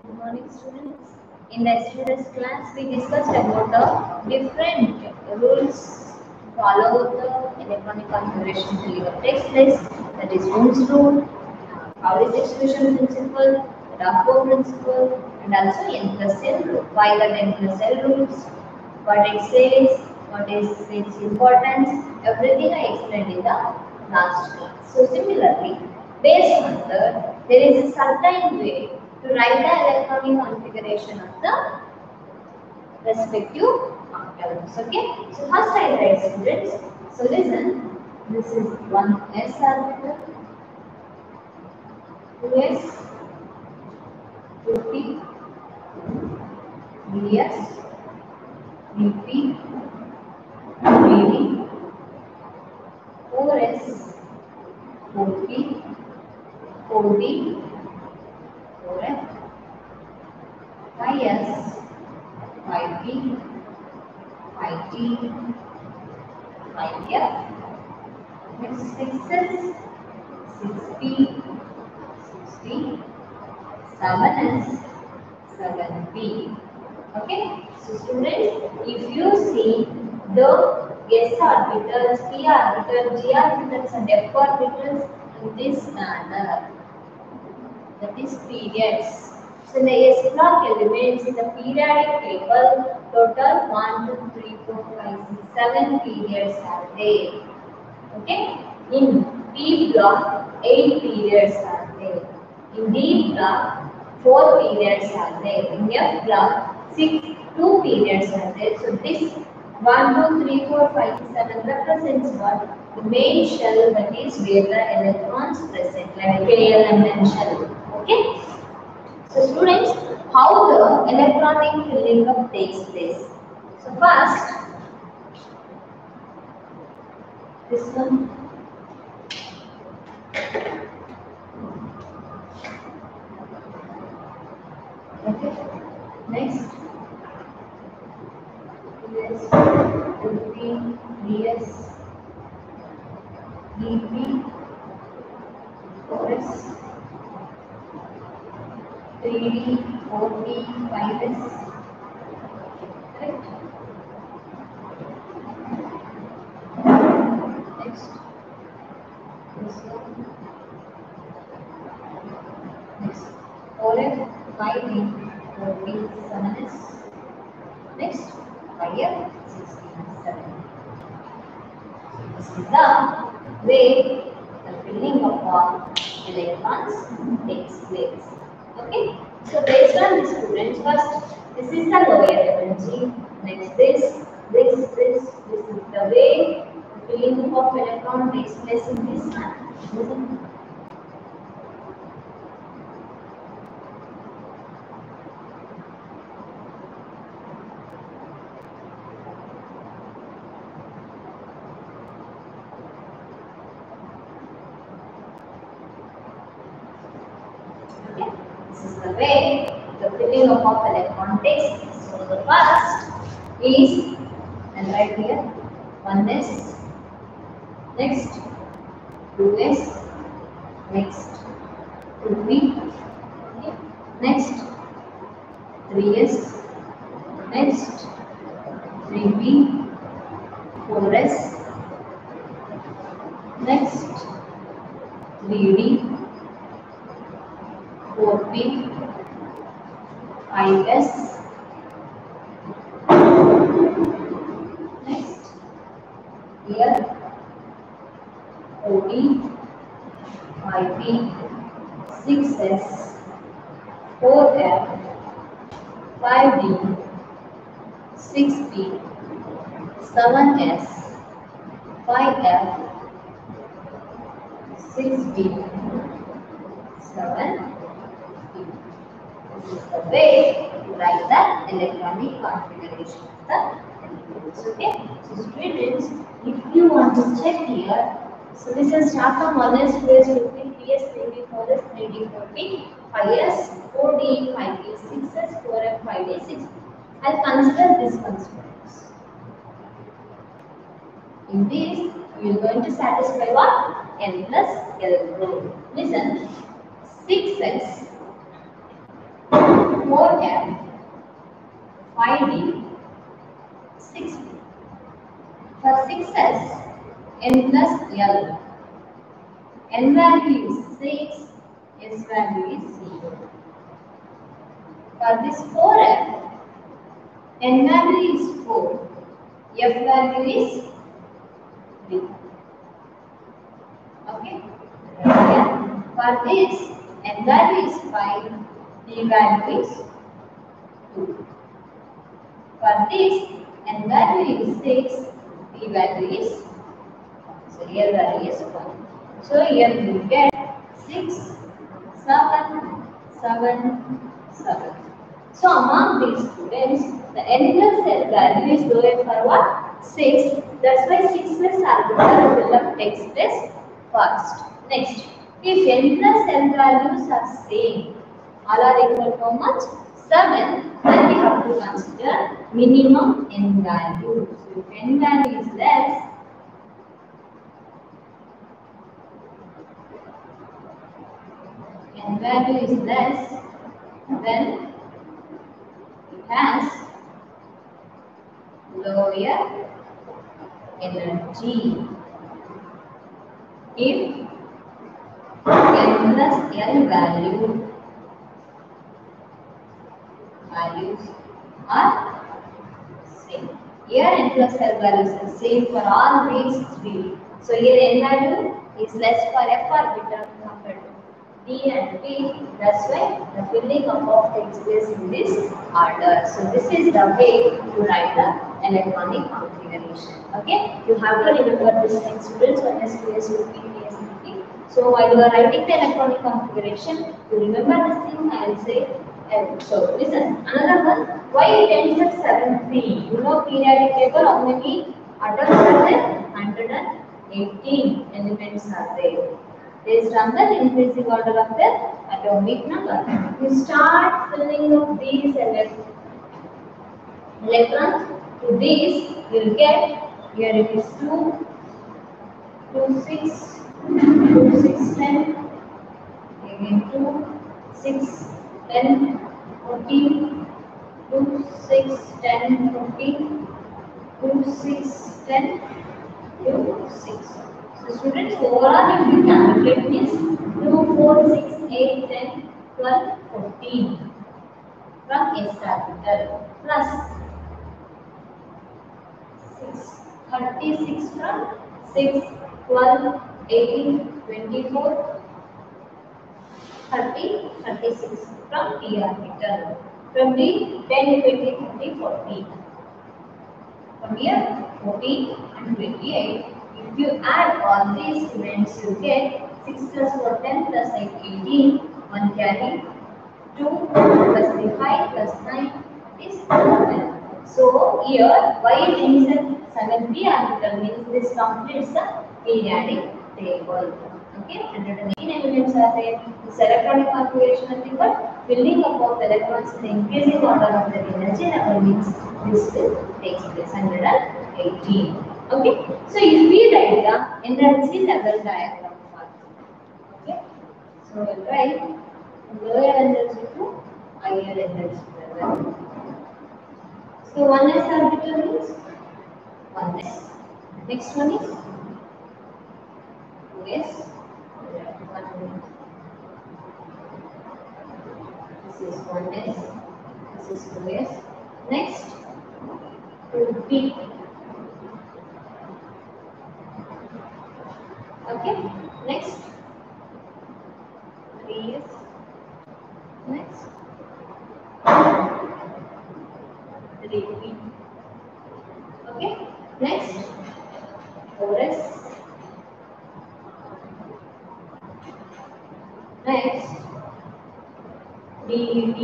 Good morning, students. In the yesterday's class, we discussed about the different rules to follow the electronic configuration filling of text list. That is Ohm's rule, Pauli distribution principle, the Rockwell principle, and also N plus L rule. Why the N plus L rules? What it says? What is its importance? Everything I explained in the last class. So similarly, based on that, there is a certain way to write the electronic configuration of the respective octavs. Okay. So first I write, students. So listen. This is one S orbital, 2s, 2p, ds, dp, 3d, 4s, 4p, 4d, 4f, 5s, 5p, 5t, 5f, next 6s, 6p, 6d, 7s, 7p. Okay, so students, if you see the s orbitals, p orbitals, g orbitals, and f orbitals in this manner, that is periods. So the S block elements in the periodic table total 1, 2, 3, 4, 5, 6, 7 periods are there. Okay. In P block 8 periods are there. In D block 4 periods are there. In F block 2 periods are there. So this 1, 2, 3, 4, 5, 6, 7 represents what? The main shell, that is where the electrons present, like KLMN shell. Okay. So students, how the electronic filling up takes place. So first, this one. Okay. Next, ds, 2p, ds, dp, 4s, 3d, 4p, 5s. Correct. Next, this one. Next, 4f, 5d, 4p, 7s. Next, 5f, 16, 7. This is the way the filling of all electrons takes place. Okay. So based on this, students, first this is the lower energy. Next this is the way the filling of electron takes place in this one. This is the way the filling of electron takes place. So the first is, and right here, 1s, next 2s, next 2p, next 3s, next 3p, 4s, next 3d, 4p, 5s, next here 4d, 5p, 6s, 4f, 5d, 6p, 7s, 5f, 6d, 7p. This is the way to write the electronic configuration of the elements. Okay. So students, if you want to check here, so this is start from 1s, 2s, 2p, 3s, 3p, 4s, 3d, 4p, 5s, 4d, 5p, 6s, 4f, 5d, 6p. I'll consider this constraints. In this, you are going to satisfy what? N plus L rule. Listen, 6s 4F, 5D, 6D. For 6S, N plus L. N value is 6, S value is 0. For this 4F, N value is 4, F value is 3. Okay? Here, for this, N value is 5, D value is 2. For this, N value is 6, D value is 1. So here value is 1. So here we will get 6, 7, 7, 7. So among these students, the N plus L value is lower for what? 6. That's why 6 plus orbital will have takes place first. Next, if N plus L values are same, all are equal to how much? 7, then we have to consider minimum N value. So if N value is less, N value is less, then it has lower energy. If N plus L values are same. Here N plus L values are same for all these three. So here N value is less for F orbital compared to D and P. That's why the filling up takes place in this order. So this is the way to write the electronic configuration. Okay, you have to remember this thing, students. 1s, 2s, 2p, 3s, 3p. So while you are writing the electronic configuration, you remember this thing. I will say. So listen. Another one. Why it ends at 7p? You know periodic table. How many atoms are there? 118 elements are there. Based on the increasing order of the atomic number. You start filling up these electrons to these, you will get here it is 2, 2, 6, 2, 6, 10, again 2, 6, 10, 14, 2, 6, 10, 14, 2, 6, 10, 2, 6. So students, overall if you calculate this 2, 4, 6, 8, 10, 12, 14 from S orbital plus 6, 36 from 6, 12, 18, 24, 30, 36 from P orbital. From D, 10, 20, 30, 40. From here, 14 and 28. If you add all these students, you get 6 plus 4, 10 plus 8, 18, 1 carry, 2 plus 3, 5 plus 9 is 12. So here, why it ends at 7p orbital means this completes the periodic table. Okay, 118 elements are there. This electronic configuration nothing but filling up of electrons in the increasing order of their energy level means this will take place 118. Okay, so if we write the energy level diagram first. Okay, so we'll write lower energy to higher energy level. So 1s orbital means 1s. Next one is 2s. This is 1s. This is 2s. Next 2p. Okay. Next 3s. Next 3p. Okay. Next 4s. Next DD.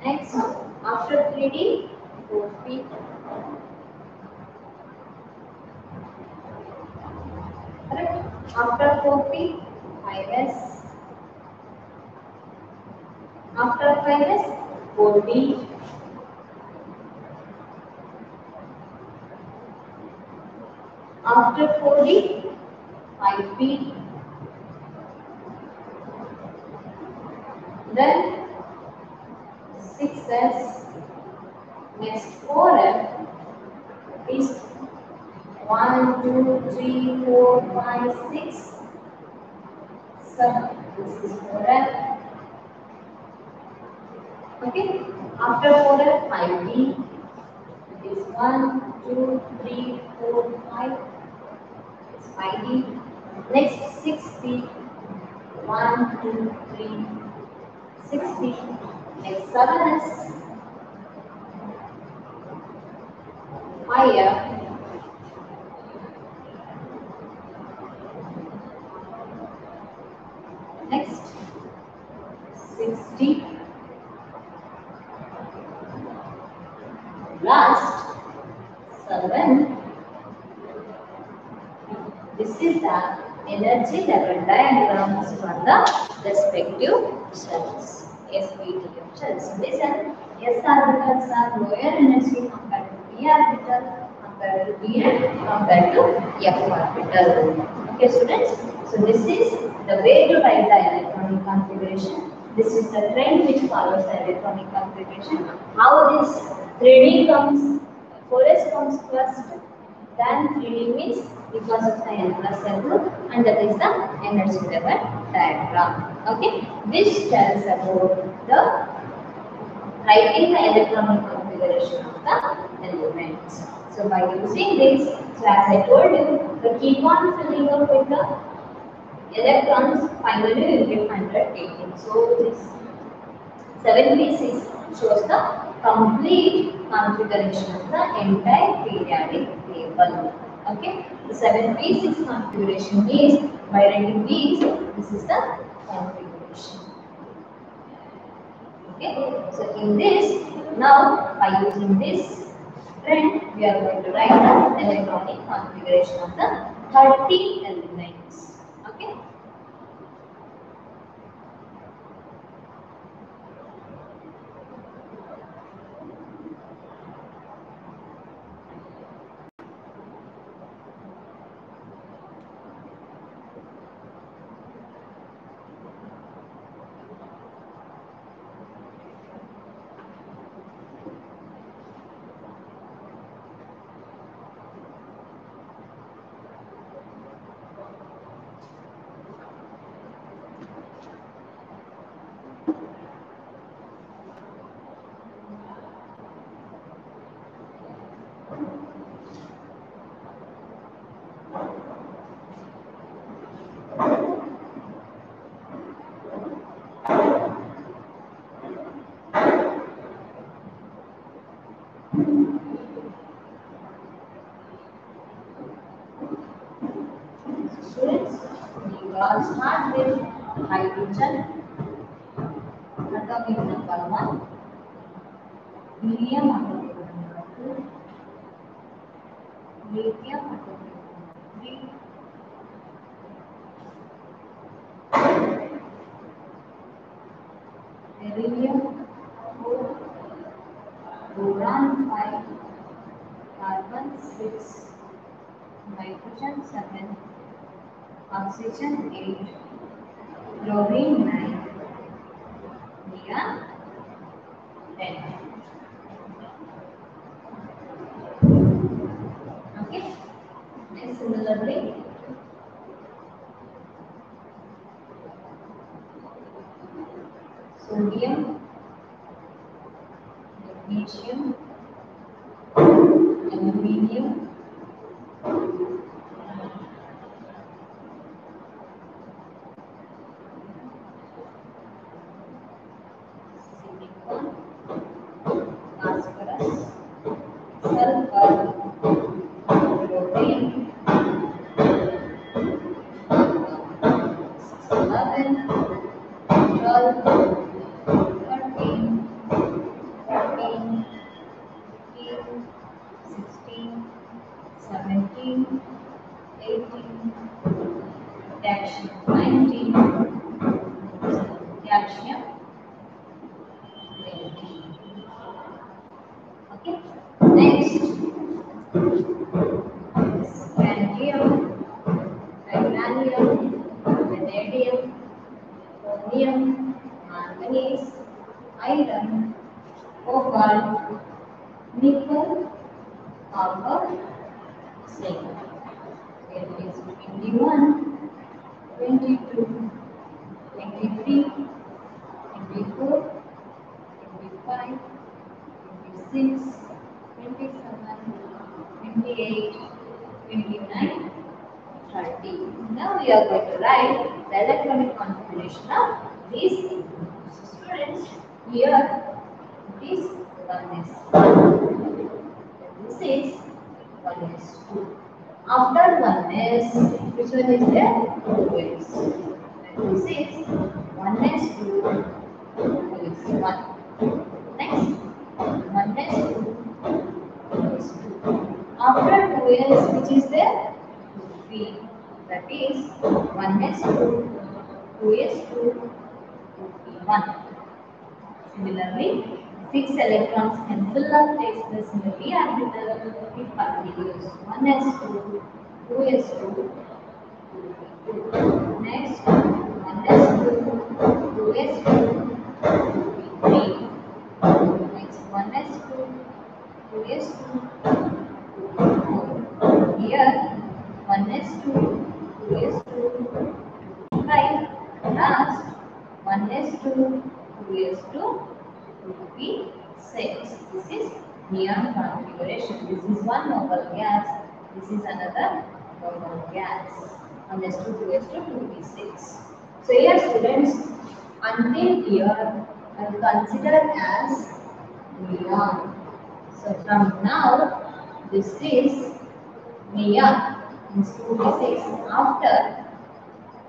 Next after 3D 4P. Correct. After 4P 5s. After 5s 4D. After 4D 5P. then 6s, next 4f is 1, 2, 3, 4, 5, 6, 7. This is 4f. Okay. After 4f, 5d. It is 1, 2, 3, 4, 5. It's 5d. Next 6d. 1, 2, 3, 6d. Next 7s. 5f. Next 60. Last 7. This is the energy level diagrams for the respective shells. SPTM shells. Listen, S orbitals are lower energy compared to P orbital, compared to D and compared to F orbital. Okay, students. So this is the way to write the electronic configuration. This is the trend which follows the electronic configuration. How this 3D comes, 4S comes first, then 3D means because of the n plus n group, and that is the energy level diagram. Okay, which tells about the writing the electronic configuration of the elements. So by using this, so as I told you, the keep on filling up with the electrons, finally will be 118. So this 7p6 shows the complete configuration of the entire periodic table. Okay, the 7p6 configuration means by writing these, this is the configuration. Okay, so in this, now by using this trend, we are going to write the electronic configuration of the 30 elements. Okay. Students, we all start with hydrogen, atomic number 1, helium atomic number 2, lithium atomic number 3, beryllium 4, boron 5, carbon 6, nitrogen 7, oxygen 8, chlorine 9, neon 10. Okay, and similarly, sodium, magnesium, aluminium, silicon, phosphorus, sulfur, chlorine, 11, 12, 13, 14, 15, 16, 17, 18, potassium 19, calcium 20. Okay. Next, scandium, titanium, vanadium, chromium, and manganese, iron, cobalt, nickel, copper, zinc. It is 21, 22, 23, 24, 25, 26, 27, 28, 29, 30. Now we are going to write the electronic configuration of these elements. So students, here it is 1s1. This is 1s2. After 1s, which one is there? 2s. This is 1s2, 2s1. Next, 1s2, 2s2. After 2s, which is there? 3. That is 1s2, 2s2, 2p1. Similarly, 6 electrons can fill up the space in the p orbital if continuous. 1s2, 2s2, 2p2. Next, 1s2, 2s2, 2p3. Next, 1s2, 2s2, 2p4. Here, 1s2, 2s2, 2p5. Last, 1s2, 2s2, 2p6. This is neon configuration. This is one noble gas. This is another noble gas. 1s2, 2s2, 2p6. So here students, until here I will consider as neon. So from now, this is neon means 2p6 after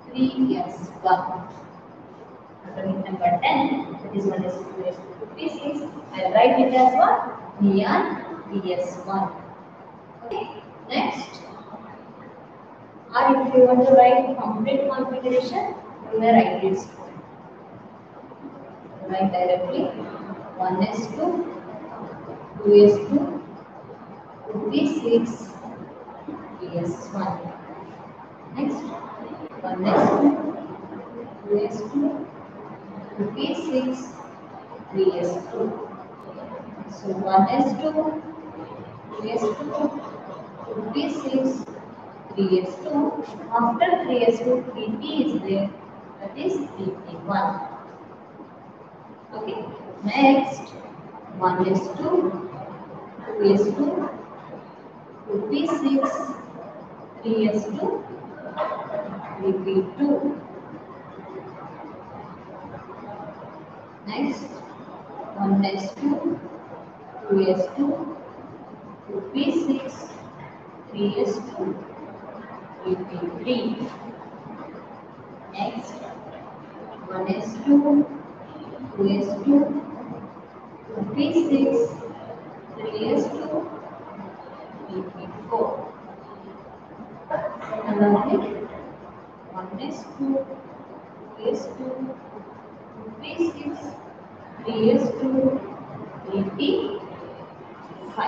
3s1. Atomic number 10, that is 1 s 2 s 2 p6. I will write it as what? Neon ps1. Okay, next. Or if you want to write complete configuration, you may write it. Write directly 1s2, 2s2, 2p6, ps1. Next, 1s2, 2s2, 2p6, 3s2. So 1s2, 2s2, 2p6, 3s2. After 3s2, 3p is there. That is 3p1. Okay. Next, 1s2, 2s2, 2p6, 3s2, 3p2. Next, 1s2, 2s2, 2p6, 3s2, 3p3. Next, 1s2, 2s2, 2p6, 3s2, 3p4. Similarly, 1s2, 2s2, 2p6, 3s2, 3p5.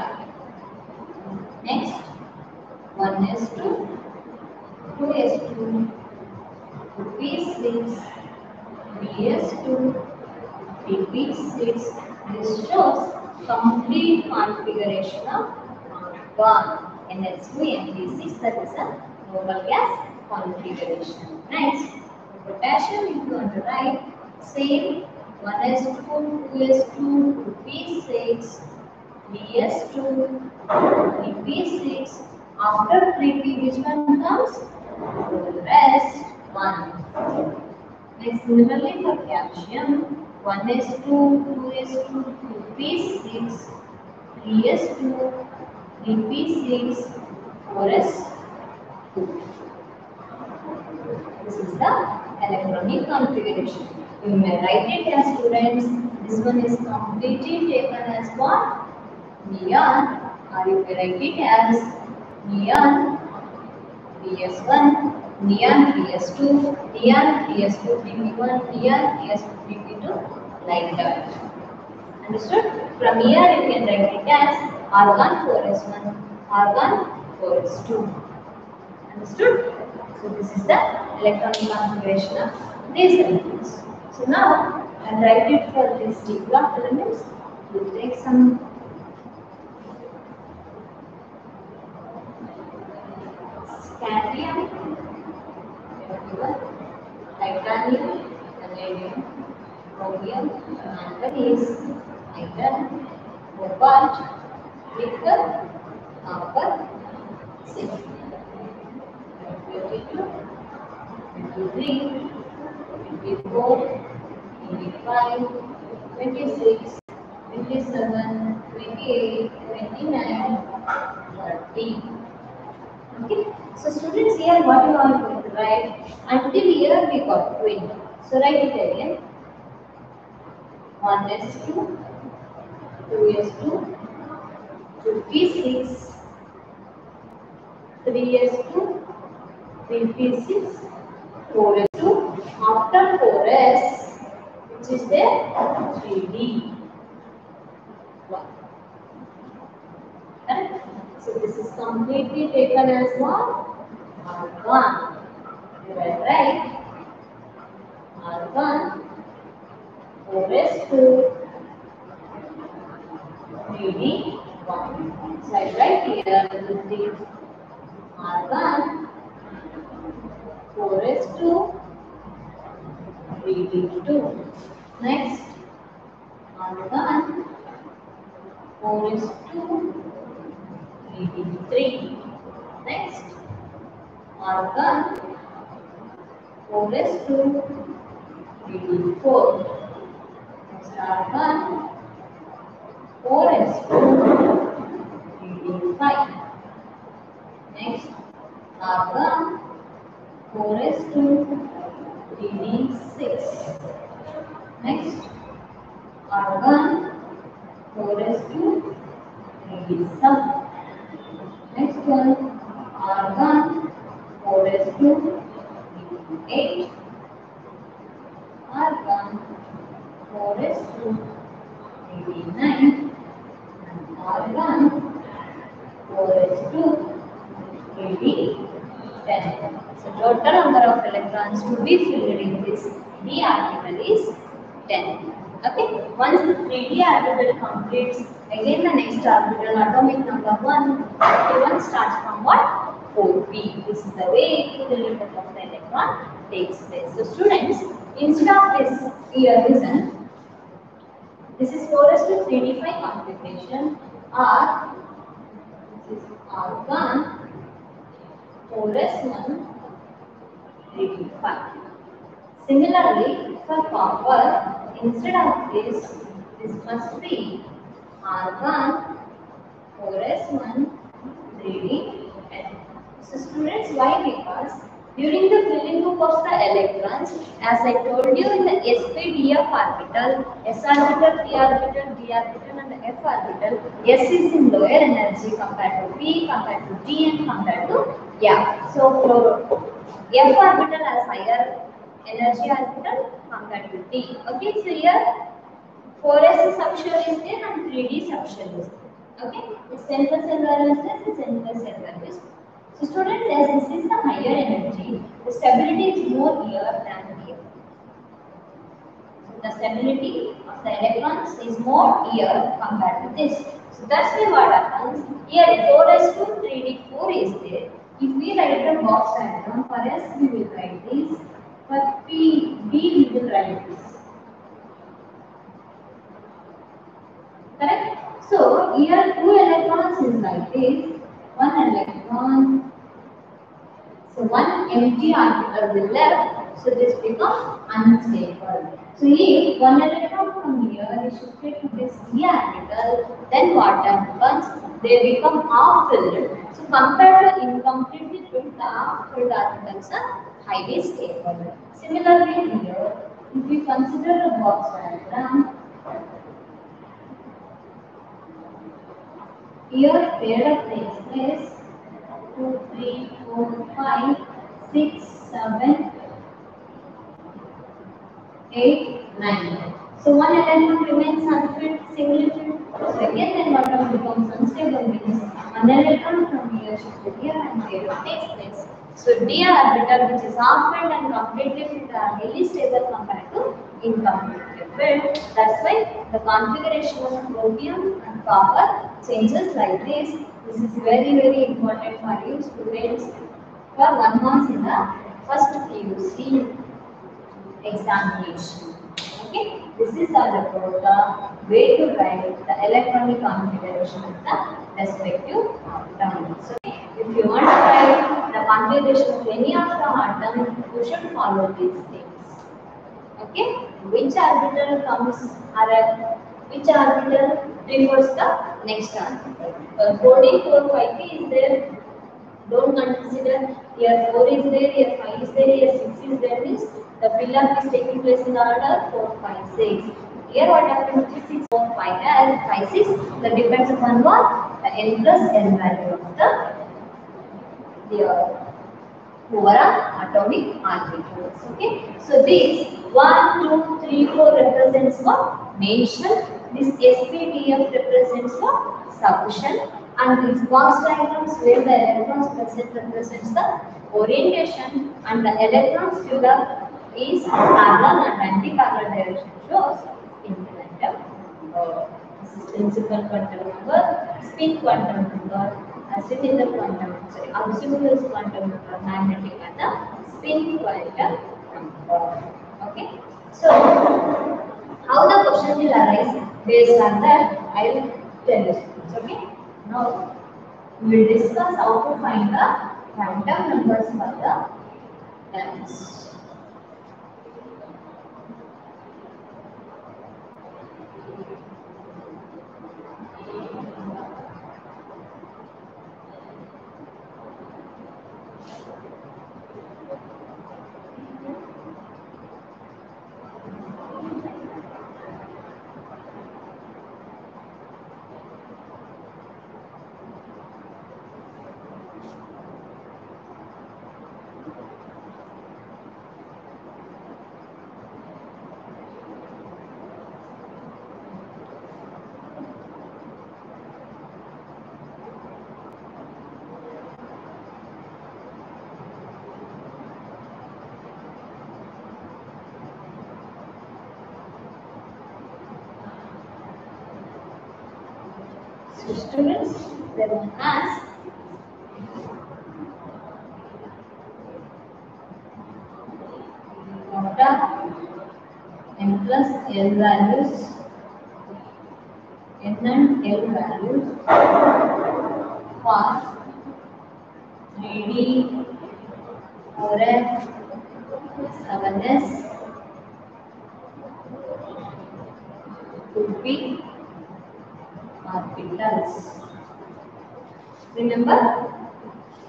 Next, 1s2, 2s2, 2p6, 3s2, 3p6. This shows complete configuration of argon. NH2 NP6, that is a noble gas configuration. Next, potassium, if you want to write, same 1s2, 2s2, 2p6, 3s2, 3p6. After 3p, which one comes? The rest 1. Next, similarly for calcium, 1s2, 2s2, 2p6, 3s2, 3p6, 4s2. This is the electronic configuration. You may write it as students. This one is completely taken as what? Neon. Or you may write it as neon PS1, neon PS2, neon PS2 PP1, neon PS2 PP2, like that. Understood? From here you can write it as argon 4s1, argon 4s2. Understood? So this is the electronic configuration of these elements. So now and write it for these D block elements. We'll take some scandium, titanium, vanadium, chromium, manganese, iron, cobalt, nickel, copper, zinc. 22, 23, 24, 25, 26, 27, 28, 29, 30. Okay. So students, here what you are going to write? Until here we got 20. So write it again. 1 is 2, 2 is 2, 56, 3 is 2, 56, 4 is 2. After 4s, which is there? 3D. Correct? So this is completely taken as what? Argon. You write right. Argon, 4s2, 3D, 1. So I write here this is argon, 4s2, 3D2. Next, argon, 4s2, 3D3. Next, argon, 4s2, 3D4. Next, argon, 4s2, 3D5. Next, argon, 4s2, 3D6. Next, argon, 4s2, 3D7. Next one, argon, 4s2, 3D8. Argon, 4s2, 3D9. And argon, 4s2, 3D10. So total number of electrons to be filled in this 3D orbital is 10. Okay. Once the 3D orbital completes, again the next orbital atomic number 1 starts from what? 4p. This is the way equilibrium of the electron takes place. So students, instead of this here listen, this is 4s to 3d5 configuration, or this is argon 4s1 3d5. Similarly, for copper, instead of this must be argon 4s1 3d10. So students, why? Because during the filling up of the electrons, as I told you in the sp-df orbital, s orbital, p orbital, d orbital and f orbital, s is in lower energy compared to p, compared to d and compared to f. So f orbital has higher energy orbital compared to d. Okay, so here 4s subshell is there and 3d subshell is there. Okay, the central cell value is there, the central cell value is there. So students, as this is the higher energy, the stability is more here than here. So the stability of the electrons is more here compared to this. So that's why what happens, here 4s2 3d4 is there. If we write the box diagram, for s we will write this, for p, d we will write this. Correct? So here 2 electrons is like this, 1 electron. So one empty orbital will left, so this becomes unstable. So if one electron from here is shifted to this d orbital, then what happens? They become half filled. So compared to incompletely filled, the half filled orbitals are highly stable. Similarly here, if we consider a box diagram, here pair takes place 2, 3, 4, 5, 6, 7, 8, 9. So one electron remains unfilled, singly filled. So again, then what becomes unstable means one electron from here shifted here and pair takes place. So d orbital, which is half-filled and completely filled, are highly stable compared to incompletely filled. That's why the configuration of chromium and copper changes like this. This is very very important for you students for 1 month in the first PUC examination. Okay, this is all about the way to write the electronic configuration of the respective atom. So, if you want to write the configuration of any of the atom, you should follow these things. Okay, which orbital comes or which orbital prefers the next orbital. 14, 4, 5 is there. Don't consider here 4 is there, here 5 is there, here 6 is there, means the fill-up is taking place in the order 4, 5, 6. Here what happens is 6, 4, 5 and 5, 6. That depends upon what? The n plus n value of the overall atomic orbitals. Okay. So this 1, 2, 3, 4 represents what? Main shell. This SPDF represents what? Subshell. And these box diagrams where the electrons present represents the orientation and the electrons fill-up is parallel and anti-parallel direction shows infinitum number. This is principal quantum number, spin quantum number, similar quantum, sorry, auxiliary quantum number, magnetic and the spin quantum number. Okay. So how the question will arise based on that, I will tell you. Okay. Now we will discuss how to find the quantum numbers for the atoms. So students, they will ask what are n plus l values, n and l values for 3D, 4F, 7S, 2P orbitals. Remember,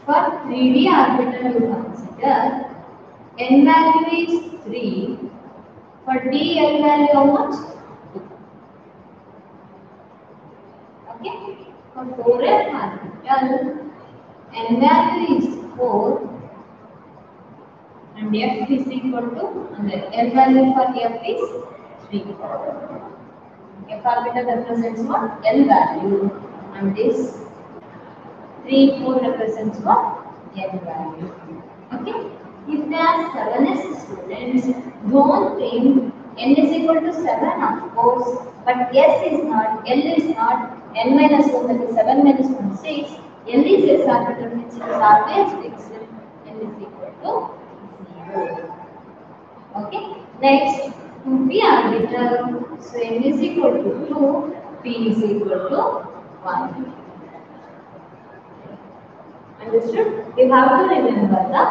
for 3D orbital you consider n value is 3, for d l value how much? 2. Okay, for 4F orbital n value is 4 and f is equal to, and l value for f is 3. F orbital represents what? L value, and this 3, 4 represents what? L value. Okay. If they are 7S students, don't think n is equal to 7, of course, but s is not, l is not, n minus 1, that is 7 minus 1, 6. L is s orbital, which is always fixed. L is equal to 0. Okay. Next, 2p orbital. So n is equal to 2, p is equal to 1. Understood? You have to remember the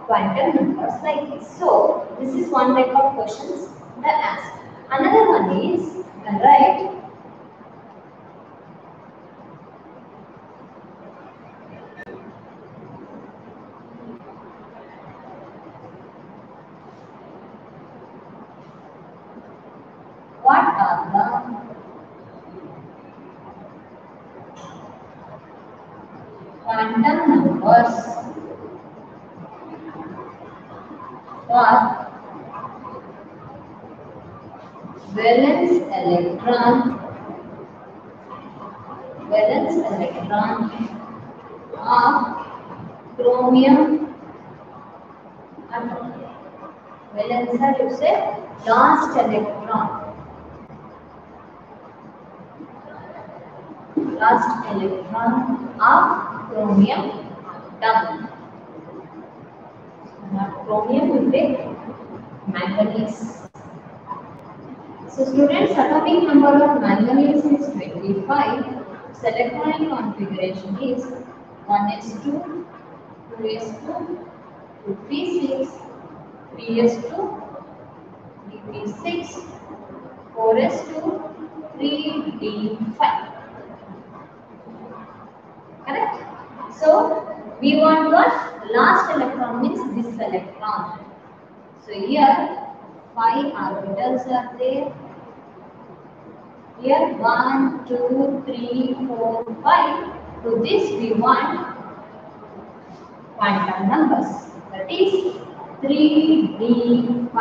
quantum numbers like this. So this is one type of questions that ask. Another one is right. What are the quantum numbers for valence electron of chromium Valence you say last electron. Last electron of chromium atom. Not chromium, we take manganese. So students, atomic number of manganese is 25. Its electronic configuration is 1s2, 2s2, 2p6, 3s2, 3p6, 4s2, 3d5. Correct? So we want what? Last electron means this electron. So here 5 orbitals are there. Here 1, 2, 3, 4, 5. To this we want quantum numbers. That is 3d5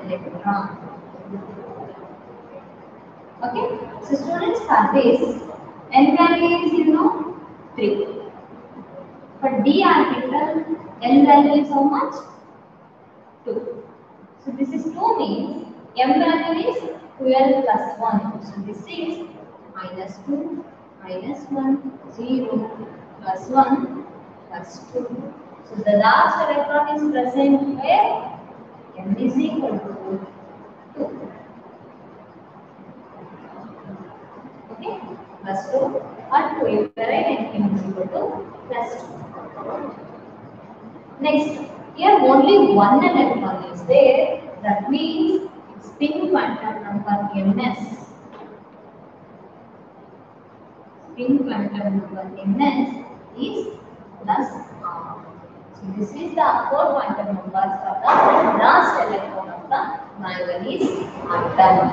electron. Okay. So students, for this n value is 3. For d orbital n value is how much? 2. So this is 2 means m value is 12 plus 1. So this is minus 2, minus 1, 0, plus 1, plus 2. So the last electron is present where m is equal to 2. Okay, plus 2 or 2 if you write n is equal to plus 2. Next, here only one electron is there. That means spin quantum number ms. Spin quantum number ms is plus r. So this is the 4 quantum numbers for the last electron of the manganese atom.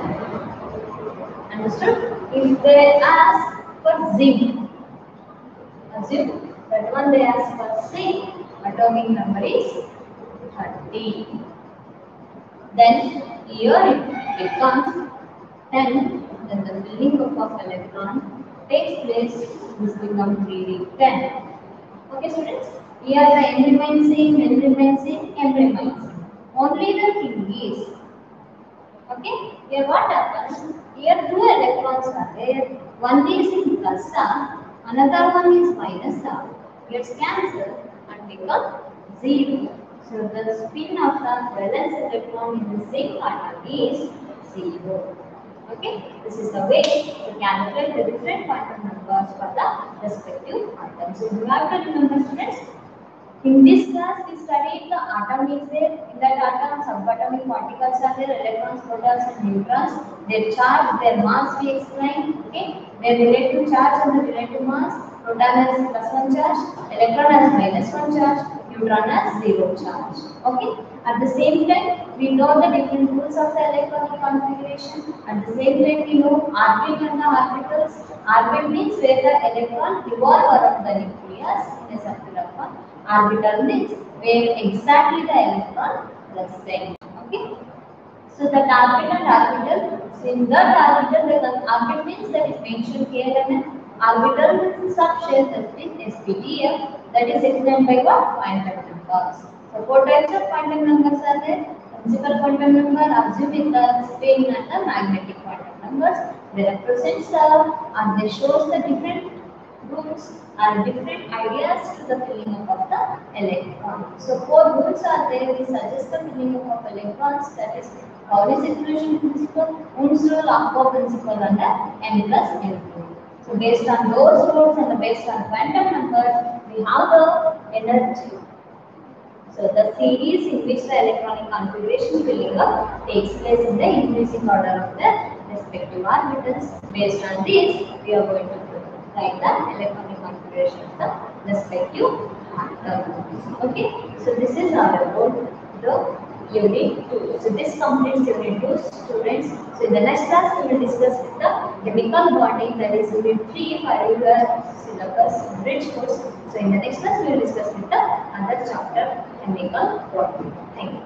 Understood? If they ask for zinc, assume that one they ask for zinc, atomic number is 30. Then here it becomes 10. Then the filling up of electron takes place. This becomes 3d10. Okay, students. Here the n remains same, n remains same, m remains same. Only the thing is, okay. Here what happens? Here 2 electrons are there. One is in plus r, another one is minus r. Gets cancelled and become 0. So the spin of the valence electron in the same atom is 0. Okay, this is the way to calculate the different quantum numbers for the respective atoms. So you have to remember, students, in this class we studied the atom is there. In that atom, subatomic particles are there, electrons, protons and neutrons. Their charge, their mass we explained. Okay, their relative charge and the relative mass. Proton has +1 charge, electron has -1 charge, neutron has 0 charge. Okay. At the same time, we know the different rules of the electronic configuration. At the same time, we know orbit and the orbitals. Orbit means where the electron revolve around the nucleus in a circular form. Orbital means where exactly the electron rests. Okay. So that orbit and orbital. So in that orbital, the orbit means that is mentioned here and orbital subshell that is SPDF, that is explained by what? Quantum numbers. So 4 types of quantum numbers are there. Principal quantum number, azimuthal, spin and the magnetic quantum numbers. They represent and they shows the different rules and different ideas to the filling up of the electron. So 4 rules are there. We suggest the filling up of electrons, that is Pauli circulation principle, Ohm's rule, Ahm's principle and the n plus n rule. So based on those rules and based on quantum numbers, we have the energy. So the series in which the electronic configuration filling up takes place in the increasing order of the respective orbitals. Based on this, we are going to write the electronic configuration of the respective atom. Okay. So this is all about the Unit 2. So this completes Unit 2, students. So in the next class, we will discuss with the chemical bonding, that is Unit 3 for your syllabus bridge course. So in the next class, we will discuss with the other chapter, chemical bonding. Thank you.